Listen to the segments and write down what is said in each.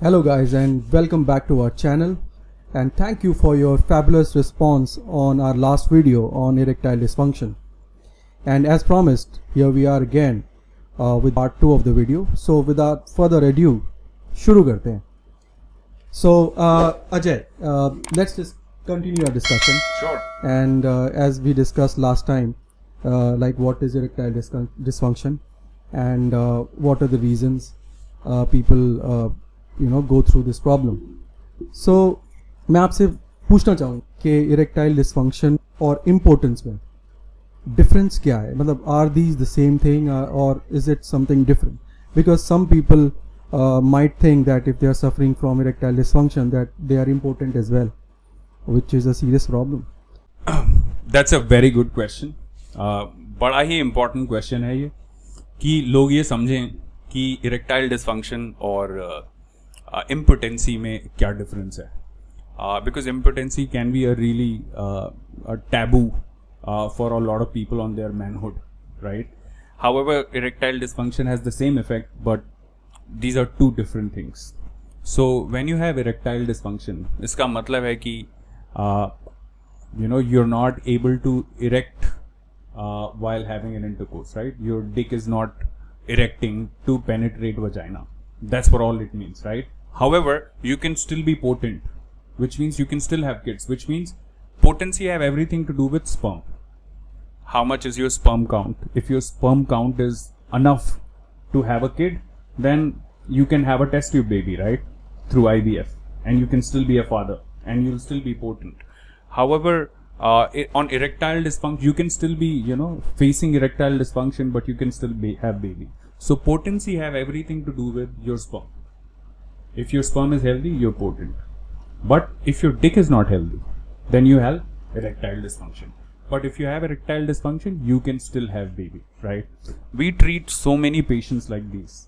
Hello guys and welcome back to our channel, and thank you for your fabulous response on our last video on erectile dysfunction. And as promised, here we are again with part 2 of the video. So without further ado, शुरू करते हैं. So Ajay, let's just continue our discussion. Sure. And as we discussed last time, like what is erectile dysfunction and what are the reasons people go through this problem. So मैं आपसे पूछना चाहूँ कि erectile dysfunction और impotence में difference क्या है? मतलब are these the same thing or is it something different? Because some people might think that if they are suffering from erectile dysfunction that they are impotent as well, which is a serious problem. That's a very good question. बड़ा ही important question है ये कि लोग ये समझें कि erectile dysfunction और impotency में क्या difference है. Because impotency can be a really a taboo for a lot of people on their manhood, right? However, erectile dysfunction has the same effect, but these are two different things. So when you have erectile dysfunction, इसका मतलब है कि you're not able to erect while having an intercourse, right? Your dick is not erecting to penetrate vagina. That's for all it means, right? However, you can still be potent, which means you can still have kids, which means potency have everything to do with sperm. How much is your sperm count? If your sperm count is enough to have a kid, then you can have a test tube baby, right? Through IVF, and you can still be a father and you'll still be potent. However, on erectile dysfunction, you can still be, facing erectile dysfunction, but you can still have baby. So potency have everything to do with your sperm. If your sperm is healthy, you're potent. But if your dick is not healthy, then you have erectile dysfunction. But if you have erectile dysfunction, you can still have baby, right? We treat so many patients like these,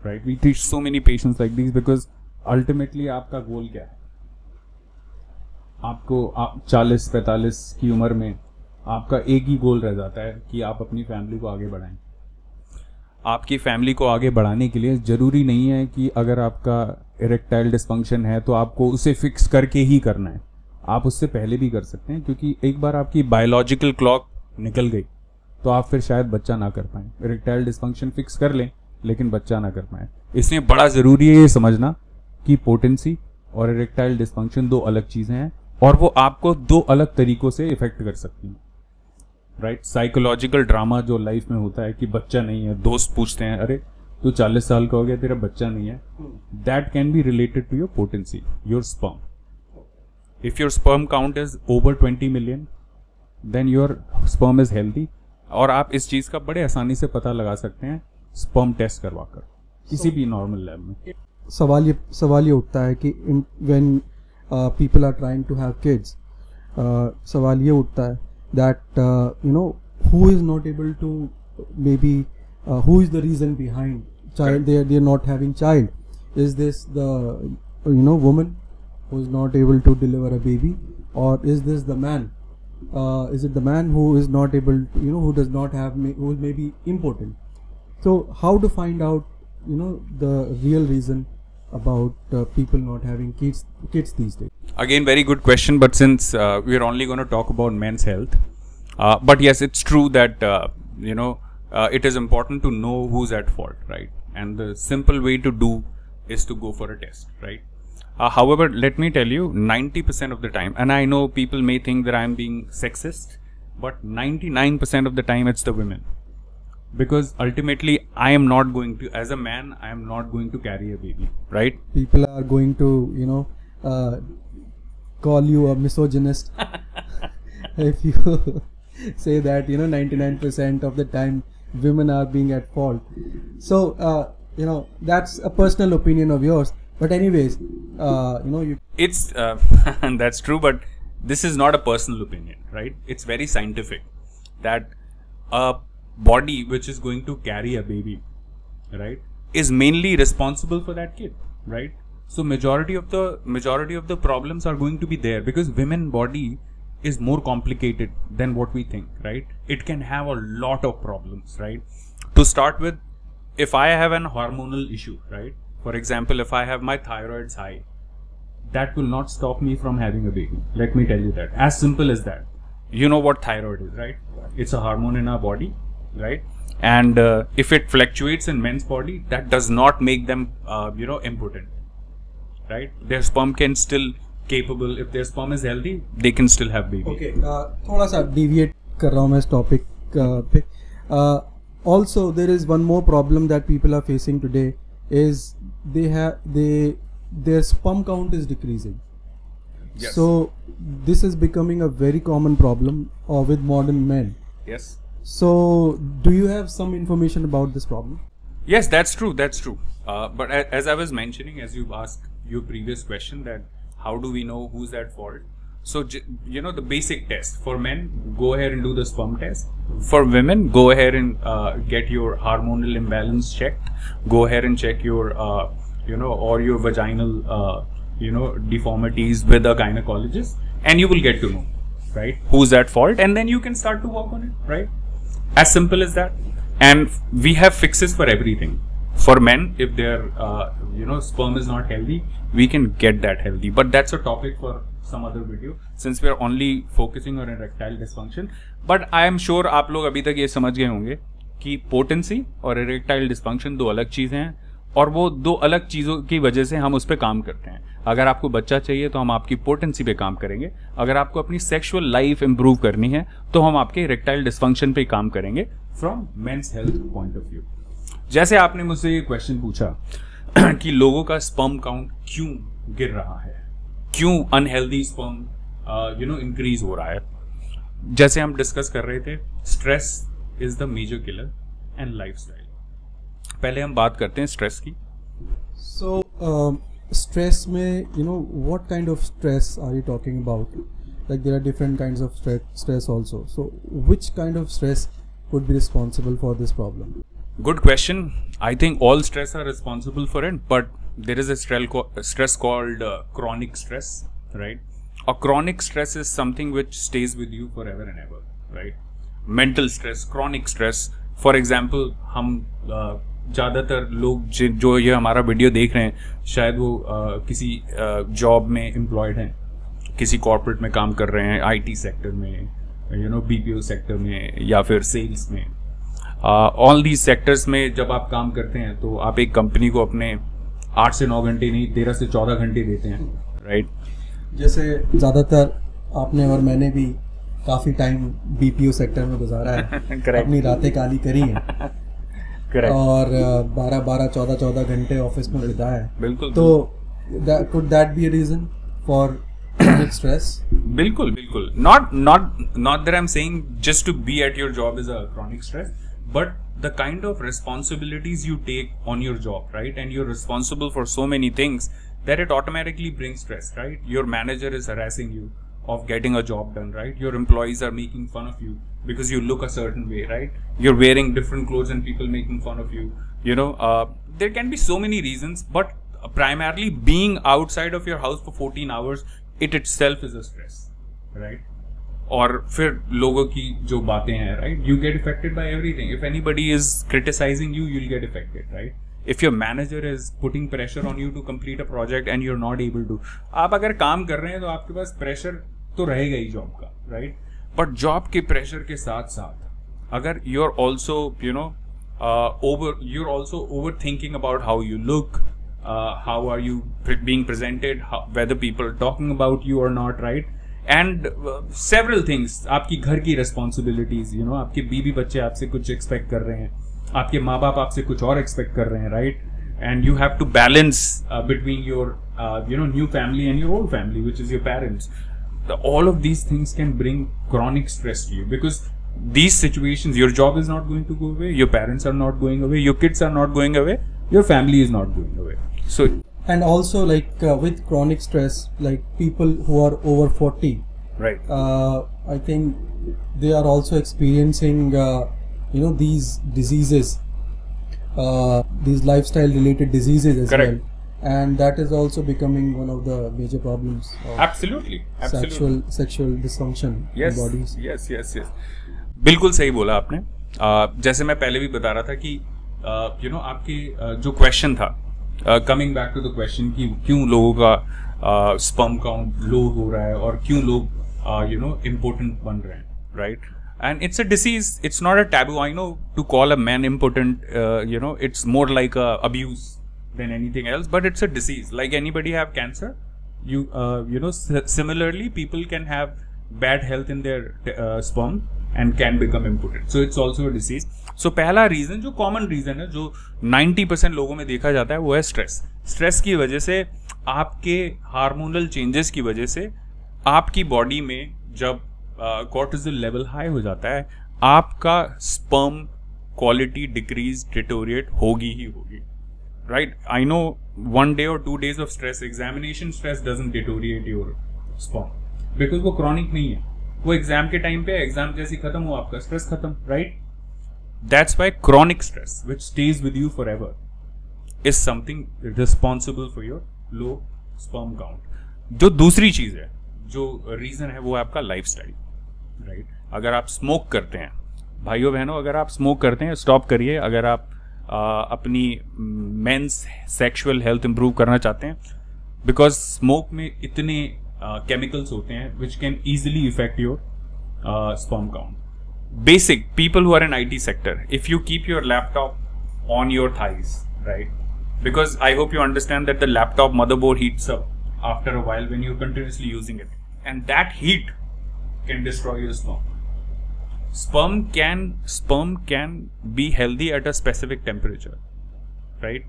right? We treat so many patients like these because ultimately आपका गोल क्या है? आपको 40-45 की उम्र में आपका एक ही गोल रह जाता है कि आप अपनी फैमिली को आगे बढ़ाएं. आपकी फैमिली को आगे बढ़ाने के लिए ज़रूरी नहीं है कि अगर आपका इरेक्टाइल डिस्फंक्शन है तो आपको उसे फिक्स करके ही करना है. आप उससे पहले भी कर सकते हैं, क्योंकि एक बार आपकी बायोलॉजिकल क्लॉक निकल गई तो आप फिर शायद बच्चा ना कर पाएँ. इरेक्टाइल डिस्फंक्शन फिक्स कर लें लेकिन बच्चा ना कर पाएँ. इसलिए बड़ा ज़रूरी है ये समझना कि पोटेंसी और इरेक्टाइल डिस्फंक्शन दो अलग चीज़ें हैं और वो आपको दो अलग तरीक़ों से इफेक्ट कर सकती हैं, राइट? साइकोलॉजिकल ड्रामा जो लाइफ में होता है कि बच्चा नहीं है, दोस्त पूछते हैं अरे तू 40 साल का हो गया तेरा बच्चा नहीं है, that can be related to your potency, your sperm. If your sperm count is over 20 million then your sperm is healthy. और आप इस चीज़ का बड़े आसानी से पता लगा सकते हैं स्पर्म टेस्ट करवाकर किसी भी नॉर्मल लैब में. सवाल ये उठता है कि when people are trying to have kids, सवाल ये उठता है that who is not able to maybe who is the reason behind child they are not having child. Is this the woman who is not able to deliver a baby, or is this the man? Is it the man who is not able to, who does not have who is maybe impotent? So how to find out the real reason about people not having kids these days? Again, very good question, but since we're only going to talk about men's health, but yes, it's true that it is important to know who's at fault, right? And the simple way to do is to go for a test, right? However, let me tell you, 90% of the time, and I know people may think that I'm being sexist, but 99% of the time it's the women. Because ultimately I am not going to, as a man, I am not going to carry a baby, right? People are going to call you a misogynist if you say that 99% of the time women are being at fault. So that's a personal opinion of yours, but anyways it's that's true, but this is not a personal opinion, right? It's very scientific that a body which is going to carry a baby, right, is mainly responsible for that kid, right? So majority of the problems are going to be there because women body is more complicated than what we think, right? It can have a lot of problems, right? To start with, if I have an hormonal issue, right, For example, if I have my thyroid's high, that will not stop me from having a baby. Let me tell you that. As simple as that. You know what thyroid is, right? It's a hormone in our body, right? And if it fluctuates in men's body, that does not make them, impotent, right? Their sperm can still capable. If their sperm is healthy, they can still have baby. Okay, थोड़ा सा deviate कर रहा हूँ मैं इस topic पे. Also, there is one more problem that people are facing today is their sperm count is decreasing. Yes. So this is becoming a very common problem with modern men. Yes. So do you have some information about this problem? Yes, that's true. That's true. But as I was mentioning, as you've asked your previous question, that how do we know who's at fault? So, the basic test for men, go ahead and do the sperm test. For women, go ahead and get your hormonal imbalance checked. Go ahead and check your, or your vaginal, deformities with a gynecologist, and you will get to know, right, who's at fault, and then you can start to work on it, right? As simple as that. And we have fixes for everything. For men, if their, sperm is not healthy, we can get that healthy. But that's a topic for some other video, since we are only focusing on erectile dysfunction. But I am sure आप लोग अभी तक ये समझ गए होंगे कि potency और erectile dysfunction दो अलग चीज़ें हैं, और वो दो अलग चीज़ों की वजह से हम उस पर काम करते हैं. अगर आपको बच्चा चाहिए तो हम आपकी पोटेंसी पे काम करेंगे. अगर आपको अपनी सेक्सुअल लाइफ इंप्रूव करनी है तो हम आपके इरेक्टाइल डिस्फंक्शन पे काम करेंगे from men's health point of view. जैसे आपने मुझसे ये क्वेश्चन पूछा कि लोगों का स्पर्म काउंट क्यों गिर रहा है, क्यों अनहेल्दी स्पर्म इंक्रीज हो रहा है. जैसे हम डिस्कस कर रहे थे, stress is the major killer and lifestyle. पहले हम बात करते हैं स्ट्रेस की. So stress में, what kind of stress are you talking about? Like there are different kinds of stress also. So which kind of stress could be responsible for this problem? Good question. I think all stress are responsible for it, but there is a stress called chronic stress, right? A chronic stress is something which stays with you forever and ever, right? Mental stress, chronic stress. For example, हम ज़्यादातर लोग जो ये हमारा video देख रहे हैं, शायद वो किसी जॉब में एम्प्लॉयड हैं, किसी कॉर्पोरेट में काम कर रहे हैं, आईटी सेक्टर में, बीपीओ सेक्टर में, या फिर सेल्स में. ऑल दीज सेक्टर्स में जब आप काम करते हैं तो आप एक कंपनी को अपने 8 से 9 घंटे नहीं, 13 से 14 घंटे देते हैं, राइट? जैसे ज़्यादातर आपने और मैंने भी काफ़ी टाइम बीपीओ सेक्टर में गुजारा है. अपनी रातें काली करी हैं. और 12 14 घंटे ऑफिस में बिताया है. बिल्कुल. तो could that be a reason for chronic stress? बिल्कुल. Not that I'm saying just to be at your job is a chronic stress, but the kind of responsibilities you take on your job, right? And you're responsible for so many things that it automatically brings stress, right? Your manager is harassing you of getting a job done, right? Your employees are making fun of you because you look a certain way, right? You're wearing different clothes and people making fun of you. There can be so many reasons, but primarily being outside of your house for 14 hours, it itself is a stress, right? और फिर लोगों की जो बातें हैं, right? You get affected by everything. If anybody is criticizing you, you'll get affected, right? If your manager is putting pressure on you to complete a project and you're not able to, आप अगर काम कर रहे हैं तो आपके पास pressure तो रहेगा ही जॉब का, राइट? बट जॉब के प्रेशर के साथ साथ अगर you're also overthinking about how you look, how are you being presented, whether people are talking about you or not, right? And several things. आपकी घर की responsibilities, आपके बीवी बच्चे आपसे कुछ expect कर रहे हैं, आपके माँ बाप आपसे कुछ और expect कर रहे हैं, right? And you have to balance between your new family and your old family, which is your parents. All of these things can bring chronic stress to you, because these situations, your job is not going to go away, your parents are not going away, your kids are not going away, your family is not going away. So, and also with chronic stress, like people who are over 40, right? I think they are also experiencing these diseases, these lifestyle related diseases as Correct. well. And that is also becoming one of the major problems of Absolutely. sexual dysfunction in bodies. Yes. बिल्कुल सही बोला आपने. जैसे मैं पहले भी बता रहा था कि आपके जो क्वेश्चन था coming back to the question कि क्यों लोगों का स्पर्म काउंट लो हो रहा है और क्यों लोग इम्पोर्टेंट बन रहे हैं, right? And it's a disease. It's not a taboo. I know to call a man impotent, it's more like a abuse than anything else. But it's a disease. Like anybody have cancer, similarly, people can have bad health in their sperm and can become impotent. So it's also a disease. So पहला reason जो common reason है जो 90% लोगों में देखा जाता है वो है stress. Stress की वजह से आपके हार्मोनल changes की वजह से आपकी बॉडी में जब कॉर्टिसोल लेवल हाई हो जाता है आपका स्पर्म क्वालिटी डिक्रीज डिटोरिएट होगी ही होगी, right? I know 1 day or 2 days of stress, examination stress doesn't deteriorate your sperm because वो क्रॉनिक नहीं है, वो एग्जाम के टाइम पे एग्जाम जैसे खत्म हो आपका स्ट्रेस खत्म, right? That's why chronic stress which stage with you for ever is something responsible for your low sperm count. जो दूसरी चीज है, जो रीजन है, वो है आपका लाइफस्टाइल, राइट? अगर आप स्मोक करते हैं, भाइयों बहनों, अगर आप स्मोक करते हैं स्टॉप करिए। अगर आप अपनी मेंस सेक्सुअल हेल्थ इंप्रूव करना चाहते हैं, बिकॉज स्मोक में इतने केमिकल्स होते हैं which can easily effect your sperm count. Basic people who are in IT sector, if you keep your laptop on your thighs, right? Because I hope you understand that the laptop motherboard heats up after a while when you're continuously using it, and that heat can destroy your sperm. Sperm can be healthy at a specific temperature, right?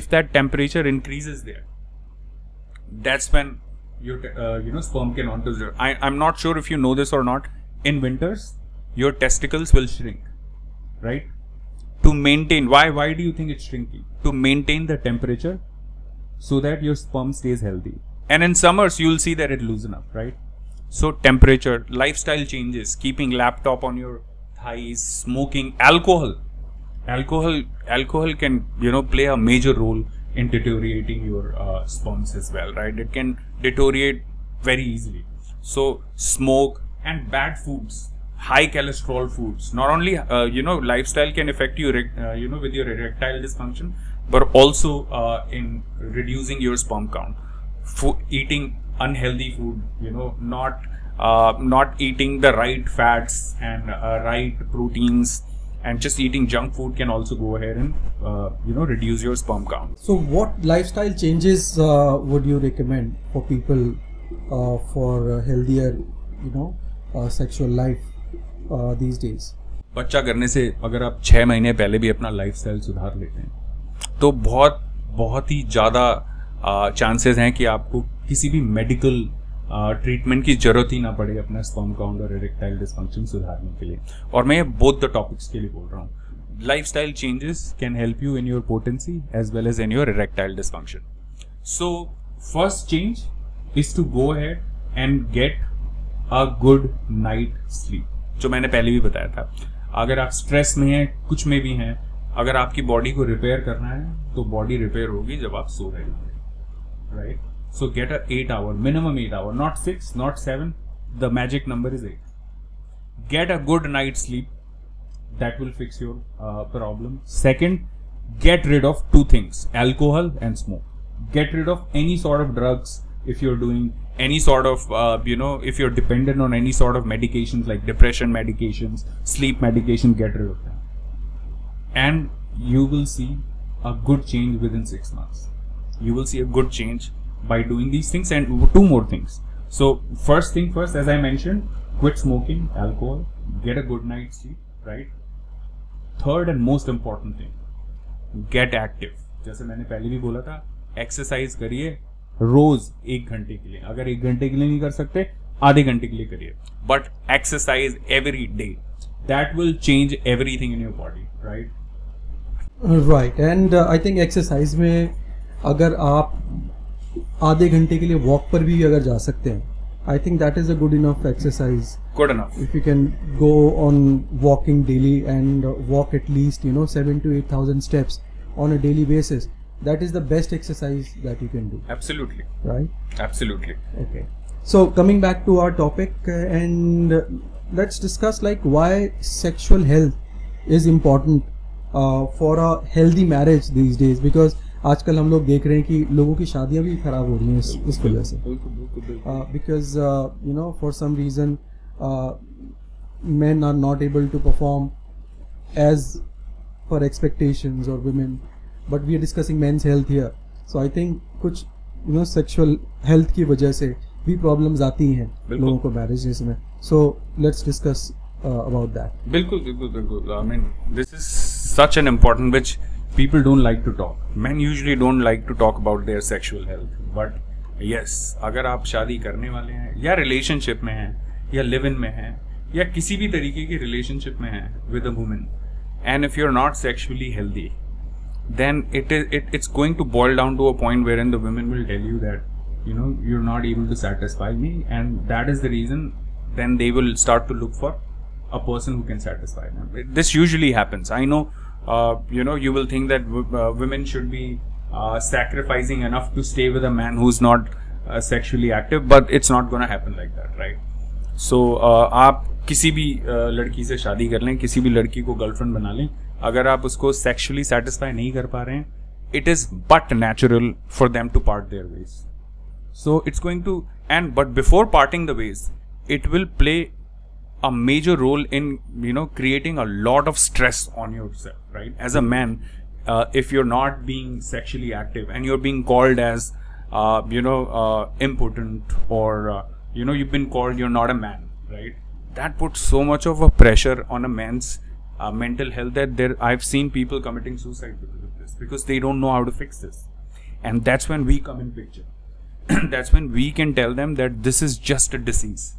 If that temperature increases there, that's when your sperm can enter zero. I'm not sure if you know this or not. In winters your testicles will shrink, right? To maintain, why do you think it's shrinking? To maintain the temperature so that your sperm stays healthy. And in summers you'll see that it loosen up, right? So temperature, lifestyle changes, keeping laptop on your thighs, smoking, alcohol can play a major role in deteriorating your sperms as well, right? It can deteriorate very easily. So smoke and bad foods, high cholesterol foods, not only lifestyle can affect you with your erectile dysfunction, but also in reducing your sperm count. Eating unhealthy food, not eating the right fats and right proteins, and just eating junk food can also go ahead and reduce your sperm count. So what lifestyle changes would you recommend for people for healthier sexual life these days? बच्चा करने से अगर आप 6 महीने पहले भी अपना lifestyle सुधार लेते हैं तो बहुत ही ज़्यादा चांसेस हैं कि आपको किसी भी मेडिकल ट्रीटमेंट की जरूरत ही ना पड़े अपना स्पर्म काउंट और इरेक्टाइल डिसफंक्शन सुधारने के लिए। और मैं बोथ द टॉपिक्स के लिए बोल रहा हूँ। Lifestyle changes can help you in your potency as well as in your erectile dysfunction. So first change is to go ahead and get a good night sleep, जो मैंने पहले भी बताया था। अगर आप स्ट्रेस में हैं, कुछ में भी हैं, अगर आपकी बॉडी को रिपेयर करना है तो बॉडी रिपेयर होगी जब आप सो रहे हैं, right? So get a 8 hour, minimum 8 hour, not 6, not 7, the magic number is 8. Get a good night sleep, that will fix your problem. Second, get rid of 2 things, alcohol and smoke. Get rid of any sort of drugs. If you're doing any sort of if you're dependent on any sort of medications like depression medications, sleep medication, get rid of them, and you will see a good change within 6 months. You will see a good change by doing these things. And 2 more things. So first thing first, as I mentioned, quit smoking, alcohol, get a good night's sleep, right? Third and most important thing, get active. जैसे मैंने पहले भी बोला था, exercise करिए रोज 1 घंटे के लिए। अगर 1 घंटे के लिए नहीं कर सकते, आधे घंटे के लिए करिए, but exercise every day. That will change everything in your body, right? Right. And I think exercise में अगर आप आधे घंटे के लिए वॉक पर भी अगर जा सकते हैं, I think that is a good enough exercise. Good enough. If you can go on walking daily and walk at least 7,000 to 8,000 steps on a daily basis, that is the best exercise that you can do. Absolutely. Right? Absolutely. Okay. So coming back to our topic and let's discuss like why sexual health is important for a healthy marriage these days, because आजकल हम लोग देख रहे हैं कि लोगों की शादियां भी खराब हो रही हैं इस वजह से, because you know for some reason men are not able to perform as per expectations or women, but we are discussing men's health here. So I think कुछ you know sexual health की वजह से भी problems आती हैं लोगों को marriages में. So let's discuss about that. बिल्कुल. I mean, this is such an important which people don't like to talk. Men usually don't like to talk about their sexual health. But yes, अगर आप शादी करने वाले हैं या relationship में हैं या live-in में हैं या किसी भी तरीके की relationship में हैं with a woman, and if you're not sexually healthy, then it's going to boil down to a point wherein the women will tell you that you know you're not able to satisfy me, and that is the reason then they will start to look for a person who can satisfy them. This usually happens. I know you know you will think that women should be sacrificing enough to stay with a man who's not sexually active, but it's not going to happen like that, right? So आप किसी भी लड़की से शादी कर लें, किसी भी लड़की को गर्लफ्रेंड बना लें, अगर आप उसको सेक्सुअली सेटिस्फाई नहीं कर पा रहे हैं, it is but natural for them to part their ways. So it's going to, and but before parting the ways, it will play a major role in you know creating a lot of stress on yourself, right? As a man, if you're not being sexually active and you're being called as you know impotent, or you know you've been called you're not a man, right? That puts so much of a pressure on a man's mental health that I've seen people committing suicide because of this, because they don't know how to fix this. And that's when we come in picture. That's when we can tell them that this is just a disease,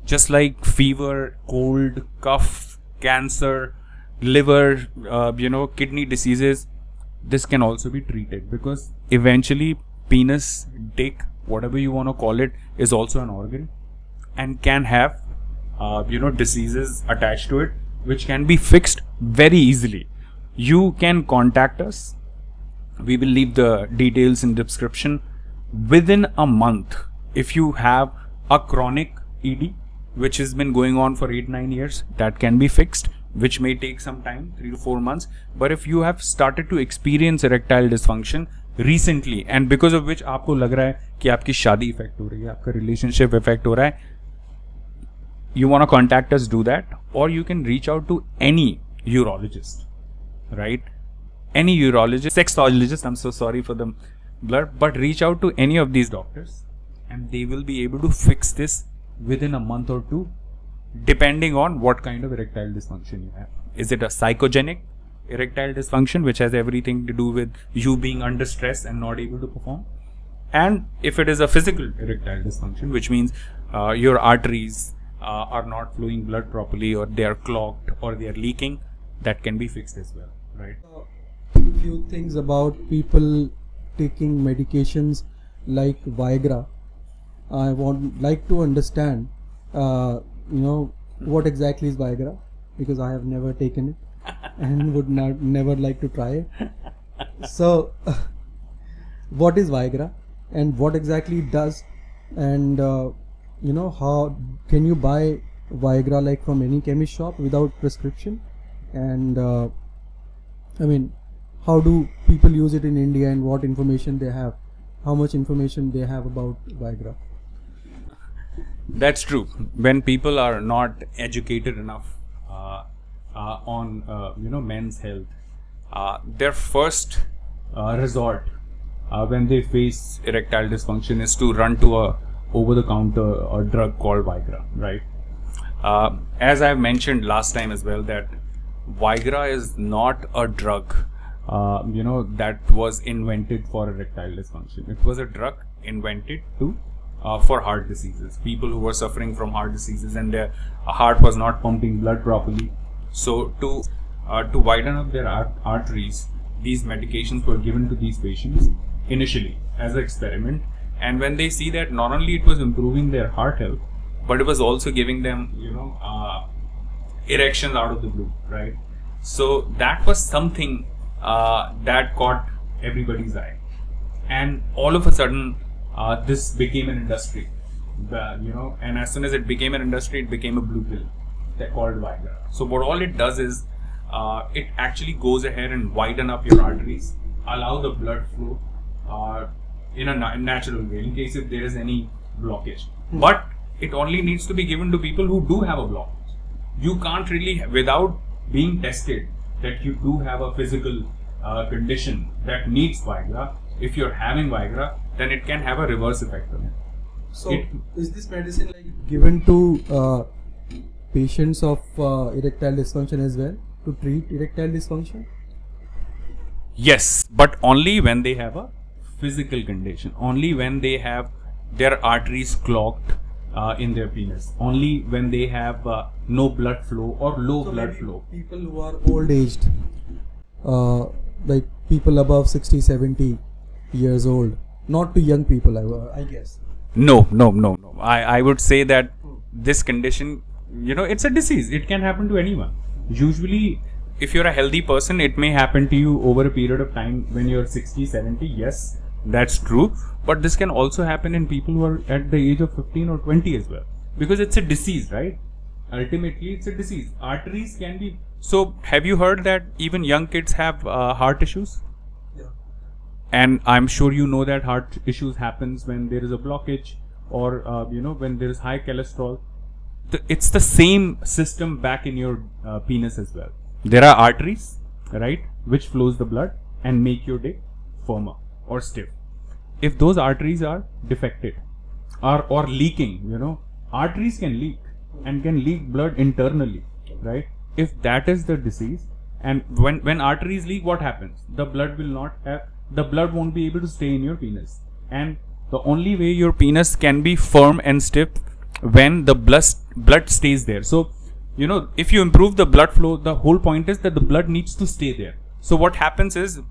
just like fever, cold, cough, cancer, liver, you know, kidney diseases. This can also be treated, because eventually penis, dick, whatever you want to call it, is also an organ and can have you know diseases attached to it, which can be fixed very easily. You can contact us. We will leave the details in description. Within a month, if you have a chronic ED which has been going on for 8-9 years, that can be fixed, which may take some time, 3 to 4 months. But if you have started to experience erectile dysfunction recently, and because of which आपको लग रहा है कि आपकी शादी effect हो रही है, आपका रिलेशनशिप इफेक्ट हो रहा है, you want to contact us, do that. Or you can reach out to any urologist, right? Any urologist, sexologist, I'm so sorry for the blur, but reach out to any of these doctors and they will be able to fix this within a month or 2, depending on what kind of erectile dysfunction you have. Is it a psychogenic erectile dysfunction, which has everything to do with you being under stress and not able to perform? And if it is a physical erectile dysfunction, which means your arteries are not flowing blood properly, or they are clogged, or they are leaking, that can be fixed as well, right? A few things about people taking medications like Viagra. I would like to understand, you know, what exactly is Viagra, because I have never taken it and would never like to try it. So, what is Viagra and what exactly it does, and you know, how can you buy Viagra like from any chemist shop without prescription? And I mean, how do people use it in India, and what information they have, how much information they have about Viagra? That's true. When people are not educated enough on you know men's health, their first resort when they face erectile dysfunction is to run to a over-the-counter a drug called Viagra, right? As I've mentioned last time as well, that Viagra is not a drug you know that was invented for erectile dysfunction. It was a drug invented to for heart diseases, people who were suffering from heart diseases and their heart was not pumping blood properly. So to widen up their arteries, these medications were given to these patients initially as an experiment. And when they see that not only it was improving their heart health, but it was also giving them, you know, erections out of the blue, right? So that was something that caught everybody's eye, and all of a sudden this became an industry, you know. And as soon as it became an industry, it became a blue pill that called Viagra. So what all it does is it actually goes ahead and widen up your arteries allow the blood flow in a natural way in case if there is any blockage. But it only needs to be given to people who do have a blockage. You can't really, without being tested that you do have a physical condition that needs Viagra, if you're having Viagra, then it can have a reverse effect on it. So is this medicine like given to patients of erectile dysfunction as well, to treat erectile dysfunction? Yes, but only when they have a physical condition, only when they have their arteries clogged in their penis, only when they have no blood flow or low blood flow. People who are old aged, like people above 60-70 years old, not to young people, I guess. No. I would say that this condition, it's a disease. It can happen to anyone. Usually, if you're a healthy person, it may happen to you over a period of time when you're 60, 70. Yes, that's true. But this can also happen in people who are at the age of 15 or 20 as well. Because it's a disease, right? Ultimately, it's a disease. Arteries can be... So, have you heard that even young kids have heart issues? Yeah. And I'm sure you know that heart issues happens when there is a blockage or, when there is high cholesterol. It's the same system back in your penis as well. There are arteries, right, which flows the blood and make your dick firmer or stiff. If those arteries are defected or leaking, arteries can leak and can leak blood internally, right? If that is the disease, and when arteries leak, what happens? The blood won't be able to stay in your penis, and the only way your penis can be firm and stiff when the blood stays there. So, if you improve the blood flow, the whole point is that the blood needs to stay there. So what happens is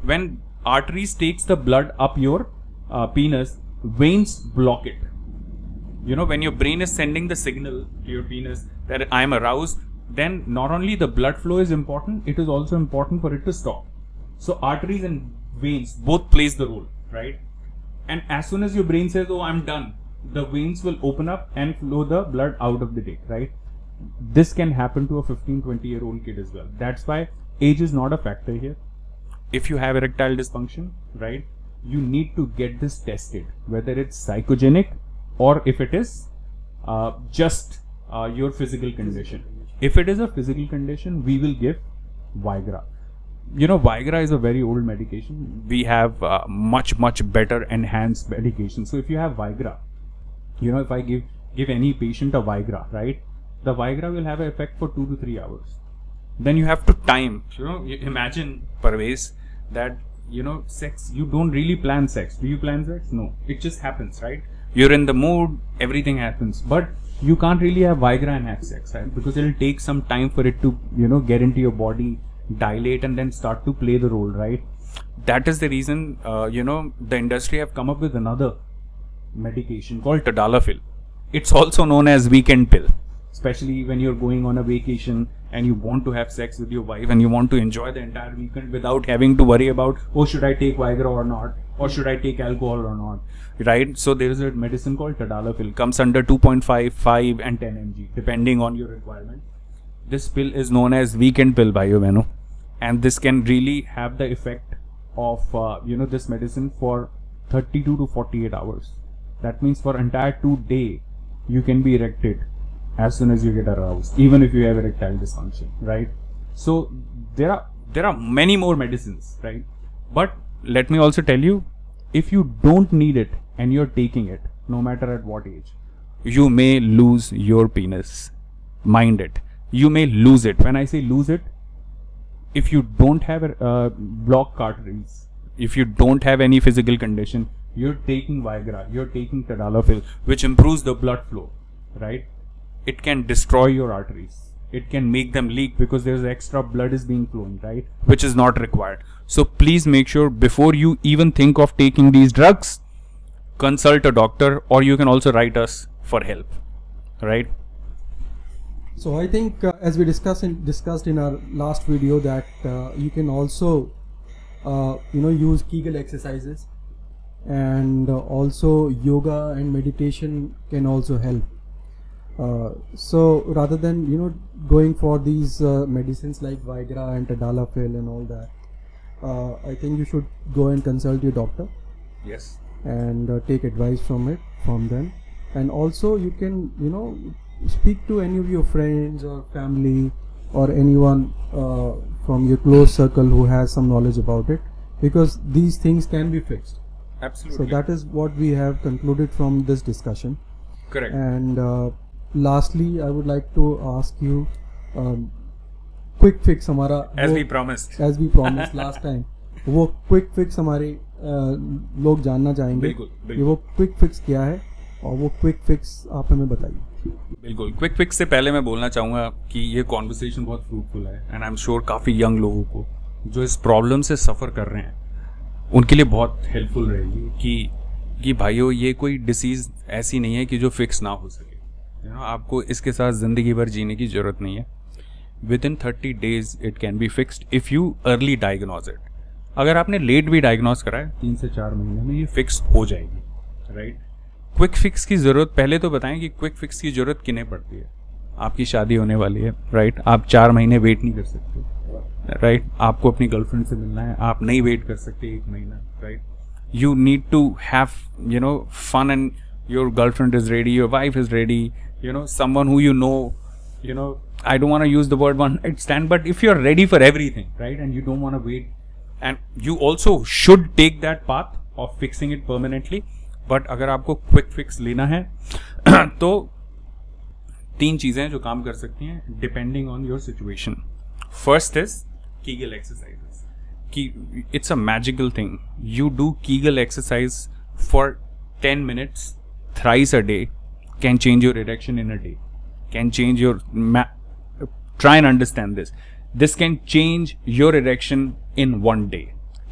when arteries takes the blood up your penis, veins block it. When your brain is sending the signal to your penis that I am aroused, then not only the blood flow is important, it is also important for it to stop. So arteries and veins both plays the role, right? And as soon as your brain says, oh, I'm done, the veins will open up and flow the blood out of the dick, right? This can happen to a 15-20-year-old kid as well. That's why age is not a factor here. If you have erectile dysfunction, right, you need to get this tested, whether it's psychogenic or if it is just your physical condition. If it is a physical condition, we will give Viagra. Viagra is a very old medication. We have much better enhanced medication. So if you have Viagra, if I give any patient a Viagra, right, the Viagra will have an effect for 2 to 3 hours. Then you have to time. Imagine, Parvez, that sex, you don't really plan sex. Do you plan sex? No, it just happens, right? You're in the mood, everything happens, but you can't really have Viagra and have sex, right? Because it'll take some time for it to get into your body, dilate, and then start to play the role, right? That is the reason the industry have come up with another medication called Tadalafil. It's also known as weekend pill, especially when you're going on a vacation and you want to have sex with your wife and you want to enjoy the entire weekend without having to worry about, oh, should I take Viagra or not, or should I take alcohol or not, right? So there is a medicine called Tadalafil, comes under 2.5, 5 and 10 mg depending on your requirement. This pill is known as weekend pill by Venu, and this can really have the effect of this medicine for 32 to 48 hours. That means for entire 2 days you can be erected as soon as you get aroused, even if you have erectile dysfunction, right? So there are many more medicines, right? But let me also tell you, if you don't need it and you're taking it, no matter at what age, you may lose your penis. Mind it. You may lose it. When I say lose it, if you don't have blocked arteries, if you don't have any physical condition, you're taking Viagra, you're taking Tadalafil, which improves the blood flow, right? It can destroy your arteries. It can make them leak because there's extra blood is being flowing, right? Which is not required. So please make sure before you even think of taking these drugs, consult a doctor, or you can also write us for help, right? So I think as we discussed in our last video that you can also use Kegel exercises, and also yoga and meditation can also help. So rather than going for these medicines like Viagra and Tadalafil and all that, I think you should go and consult your doctor Yes. and take advice from them. And also you can, you know, speak to any of your friends or family or anyone from your close circle who has some knowledge about it, because these things can be fixed. Absolutely. So that is what we have concluded from this discussion. Correct. And lastly, I would like to ask you, quick fix हमारा As we promised. last time, वो quick fix हमारे लोग जानना चाहेंगे बिल्कुल, बिल्कुल. कि वो quick fix क्या है, और वो quick fix आप हमें बताइए. बिल्कुल. क्विक फिक्स से पहले मैं बोलना चाहूँगा कि ये कॉन्वर्सेशन बहुत फ्रूटफुल है एंड आई एम श्योर काफ़ी यंग लोगों को जो इस प्रॉब्लम से सफ़र कर रहे हैं उनके लिए बहुत हेल्पफुल रहेगी कि भाइयों ये कोई डिसीज़ ऐसी नहीं है कि जो फिक्स ना हो सके. यू नो, आपको इसके साथ ज़िंदगी भर जीने की ज़रूरत नहीं है. With in 30 days it can be fixed if you early diagnose it. अगर आपने लेट भी डायग्नोज करा है 3 से 4 महीने में ये फिक्स हो जाएगी. राइट. क्विक फिक्स की ज़रूरत, पहले तो बताएं कि क्विक फिक्स की ज़रूरत किन्हें पड़ती है. आपकी शादी होने वाली है. राइट. आप 4 महीने वेट नहीं कर सकते. राइट. आपको अपनी गर्लफ्रेंड से मिलना है, आप नहीं वेट कर सकते 1 महीना. Right. You need to have, you know, fun and your girlfriend is ready, your wife is ready, you know, someone who you know, you know, I don't want to use the word one night stand, but if you're ready for everything, right, and you don't want to wait, and you also should take that path of fixing it permanently. But अगर आपको quick fix लेना है तो 3 चीज़ें जो काम कर सकती हैं depending on your situation. First is Kegel exercises. It's a magical thing. You do Kegel exercise for 10 minutes thrice a day, can change your erection in a day. Can change your try and understand this. This can change your erection in 1 day.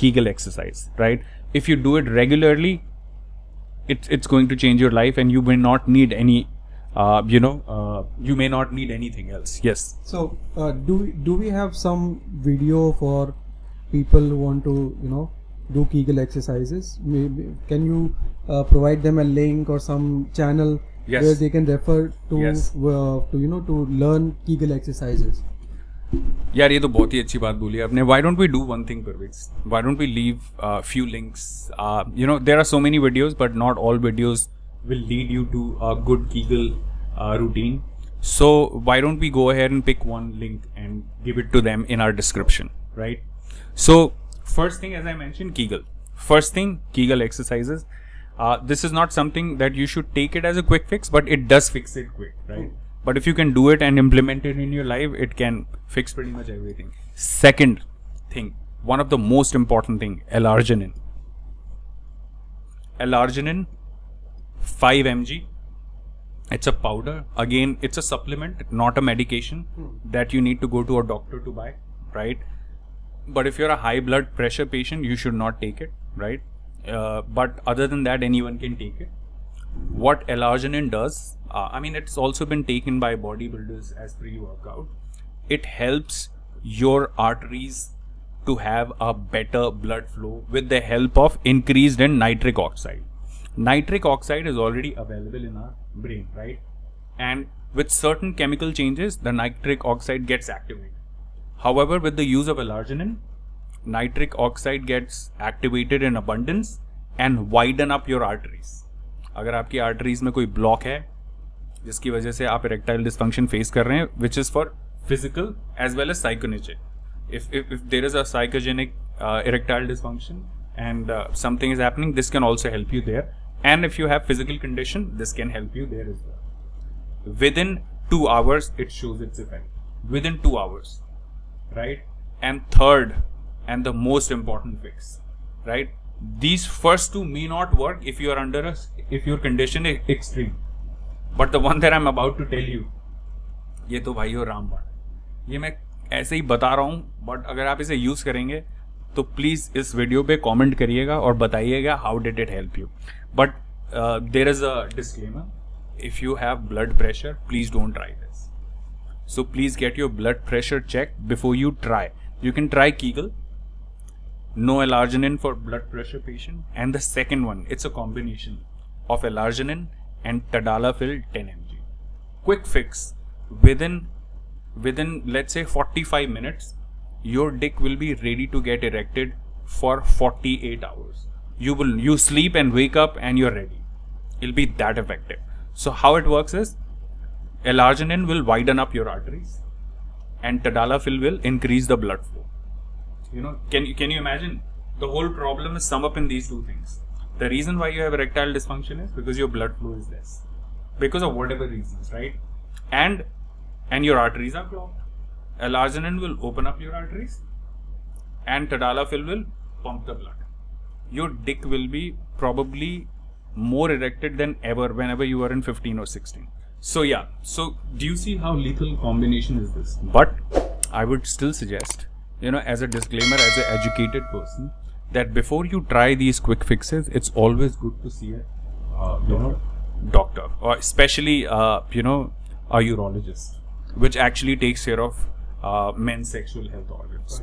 Kegel exercise, right? If you do it regularly, it's going to change your life, and you may not need any, you may not need anything else. Yes. So do we have some video for people who want to, you know, do Kegel exercises? Maybe can you provide them a link or some channel? Yes. Where they can refer to, Yes. to, you know, to learn Kegel exercises. यार ये तो बहुत ही अच्छी बात बोली आपने. Why don't we do one thing, Parvez? Why don't we leave few links? You know, there are so many videos, but not all videos will lead you to a good Kegel routine. So why don't we go ahead and pick one link and give it to them in our description, right? So first thing, as I mentioned, Kegel. First thing, Kegel exercises. This is not something that you should take it as a quick fix, but it does fix it quick, right? But if you can do it and implement it in your life, it can fix pretty much everything. Second thing, one of the most important thing, L-arginine. L-arginine, 5 mg. It's a powder. Again, it's a supplement, not a medication that you need to go to a doctor to buy, right? But if you're a high blood pressure patient, you should not take it, right? But other than that, anyone can take it. What L-arginine does, I mean, it's also been taken by bodybuilders as pre-workout. It helps your arteries to have a better blood flow with the help of increased in nitric oxide. Nitric oxide is already available in our brain, right? And with certain chemical changes, the nitric oxide gets activated. However, with the use of L-arginine, nitric oxide gets activated in abundance and widen up your arteries. अगर आपकी arteries में कोई block है जिसकी वजह से आप erectile dysfunction face कर रहे हैं, which is for physical as well as psychogenic. If there is a psychogenic erectile dysfunction and something is happening, this can also help you there. And if you have physical condition, this can help you there as well. Within 2 hours, it shows its effect. Within 2 hours, right? And third, and the most important fix, right? These first two may not work if you are if your condition is extreme, but the one that I'm about to tell you, ये तो भाई हो रामबाण. ये मैं ऐसे ही बता रहा हूँ, but अगर आप इसे यूज करेंगे तो प्लीज इस वीडियो पे कमेंट करिएगा और बताइएगा how did it help you. But there is a disclaimer, if you have blood pressure, please don't try this. So please get your blood pressure checked before you try. You can try Kegel. No L-arginine for blood pressure patient. And the second one, it's a combination of L-arginine and Tadalafil 10 mg. Quick fix. Within let's say 45 minutes, your dick will be ready to get erected for 48 hours. You sleep and wake up and you're ready. It'll be that effective. So how it works is, L-arginine will widen up your arteries, and tadalafil will increase the blood flow. You know, can you imagine? The whole problem is sum up in these two things. The reason why you have erectile dysfunction is because your blood flow is less, because of whatever reasons, right? And your arteries are clogged. L-arginine will open up your arteries, and tadalafil will pump the blood. Your dick will be probably more erected than ever whenever you are in 15 or 16. So yeah, so do you see how lethal combination is this? But I would still suggest, you know, as a disclaimer, as an educated person, that before you try these quick fixes, it's always good to see a doctor, or especially a urologist, which actually takes care of men's sexual health organs.